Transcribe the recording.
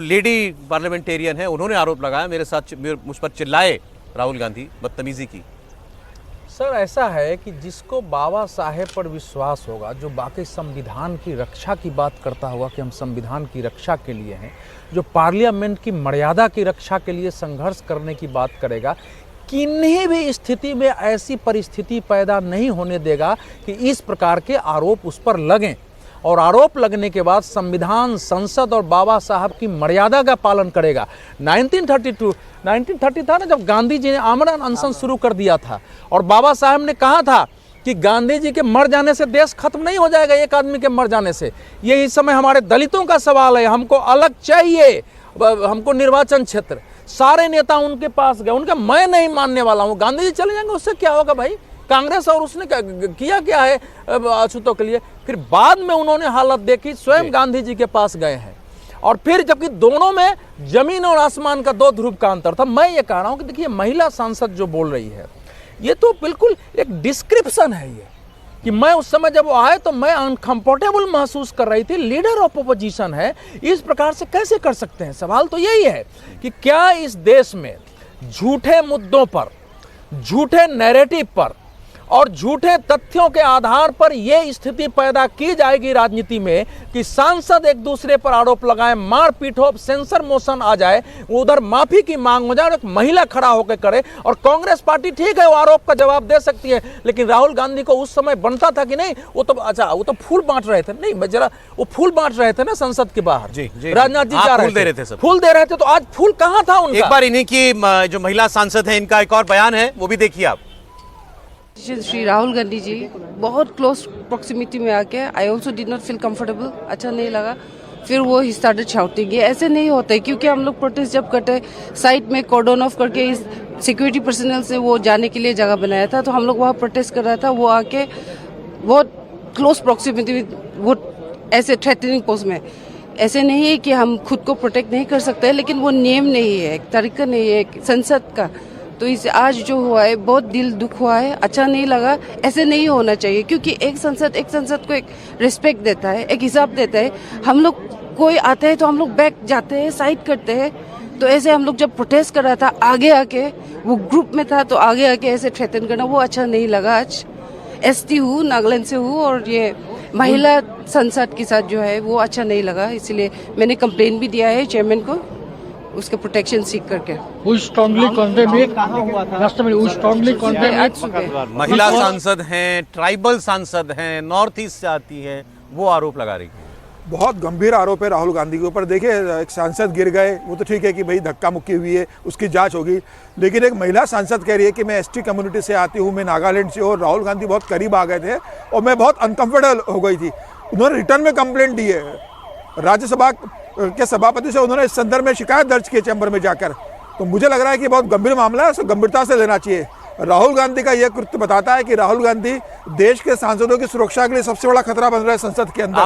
Lady parliamentarian है, उन्होंने आरोप लगाया मुझ पर चिल्लाए राहुल गांधी, बदतमीजी की। सर ऐसा है कि जिसको बाबा साहेब पर विश्वास होगा, जो बाकी संविधान की रक्षा की बात करता होगा कि हम संविधान की रक्षा के लिए हैं, जो पार्लियामेंट की मर्यादा की रक्षा के लिए संघर्ष करने की बात करेगा, किन्हीं भी स्थिति में ऐसी परिस्थिति पैदा नहीं होने देगा कि इस प्रकार के आरोप उस पर लगें। और आरोप लगने के बाद संविधान, संसद और बाबा साहब की मर्यादा का पालन करेगा। 1930 था ना, जब गांधी जी ने आमरण अनशन शुरू कर दिया था और बाबा साहब ने कहा था कि गांधी जी के मर जाने से देश खत्म नहीं हो जाएगा, एक आदमी के मर जाने से। ये इस समय हमारे दलितों का सवाल है, हमको अलग चाहिए, हमको निर्वाचन क्षेत्र। सारे नेता उनके पास गए, उनका मैं नहीं मानने वाला हूँ, गांधी जी चले जाएंगे उससे क्या होगा भाई, कांग्रेस और उसने किया क्या है अछूतों के लिए। फिर बाद में उन्होंने हालत देखी, स्वयं गांधी जी के पास गए हैं। और फिर जबकि दोनों में जमीन और आसमान का दो ध्रुव का अंतर था। मैं ये कह रहा हूं कि देखिए, महिला सांसद जो बोल रही है, ये तो बिल्कुल एक डिस्क्रिप्शन है ये, कि मैं उस समय जब वो आए तो मैं अनकंफर्टेबल महसूस कर रही थी, लीडर ऑफ अपोजिशन है, इस प्रकार से कैसे कर सकते हैं। सवाल तो यही है कि क्या इस देश में झूठे मुद्दों पर, झूठे नैरेटिव पर और झूठे तथ्यों के आधार पर यह स्थिति पैदा की जाएगी राजनीति में कि सांसद एक दूसरे पर आरोप लगाएं, मारपीट हो, सेंसर मोशन आ जाए, उधर माफी की मांग हो जाए और एक महिला खड़ा होकर करे। और कांग्रेस पार्टी ठीक है, वो आरोप का जवाब दे सकती है, लेकिन राहुल गांधी को उस समय बनता था कि नहीं, वो तो फूल बांट रहे थे, नहीं जरा वो फूल बांट रहे थे ना संसद के बाहर। राजनाथ जी जा रहे थे, फूल दे रहे थे, तो आज फूल कहां था उनका। एक बार इन्हीं की जो महिला सांसद है, इनका एक और बयान है, वो भी देखिए आप। श्री राहुल गांधी जी बहुत क्लोज प्रॉक्सिमिटी में आके I also did not feel comfortable, अच्छा नहीं लगा। फिर वो ही स्टार्टेड शाउटिंग। ये ऐसे नहीं होता है, क्योंकि हम लोग प्रोटेस्ट जब करते साइड में कॉर्डन ऑफ करके इस सिक्योरिटी पर्सनल से वो जाने के लिए जगह बनाया था, तो हम लोग वहाँ प्रोटेस्ट कर रहा था, वो आके बहुत क्लोज प्रॉक्सिमिटी में, वो ऐसे थ्रेटनिंग पोज में। ऐसे नहीं है कि हम खुद को प्रोटेक्ट नहीं कर सकते, लेकिन वो नियम नहीं है, एक तरीका नहीं है एक संसद का। तो इस आज जो हुआ है बहुत दिल दुख हुआ है, अच्छा नहीं लगा, ऐसे नहीं होना चाहिए। क्योंकि एक संसद को एक रिस्पेक्ट देता है, एक हिसाब देता है। हम लोग कोई आता है तो हम लोग बैक जाते हैं, साइड करते हैं। तो ऐसे हम लोग जब प्रोटेस्ट कर रहा था, आगे आके वो ग्रुप में था, तो आगे आके ऐसे थ्रेटन करना वो अच्छा नहीं लगा। आज एसटी हूँ, नागालैंड से हूँ, और ये महिला संसद के साथ जो है वो अच्छा नहीं लगा, इसलिए मैंने कंप्लेन भी दिया है चेयरमैन को, उसके प्रोटेक्शन सीख करके। महिला सांसद हैं, ट्राइबल सांसद हैं, नॉर्थ ईस्ट से आती है, वो आरोप लगा रही है। बहुत गंभीर आरोप है राहुल गांधी के ऊपर। देखिए, एक सांसद गिर गए, वो तो ठीक है कि भाई धक्का मुक्की हुई है, उसकी जांच होगी, लेकिन एक महिला सांसद कह रही है कि मैं एसटी कम्युनिटी से आती हूँ, मैं नागालैंड से हूँ, और राहुल गांधी बहुत करीब आ गए थे और मैं बहुत अनकंफर्टेबल हो गई थी। उन्होंने रिटर्न में कंप्लेंट दी है, राज्यसभा के सभापति से उन्होंने इस संदर्भ में शिकायत दर्ज की चैम्बर में जाकर। तो मुझे लग रहा है कि बहुत गंभीर मामला है, उसे गंभीरता से लेना चाहिए। राहुल गांधी का यह कृत्य बताता है कि राहुल गांधी देश के सांसदों की सुरक्षा के लिए सबसे बड़ा खतरा बन रहा है संसद के अंदर।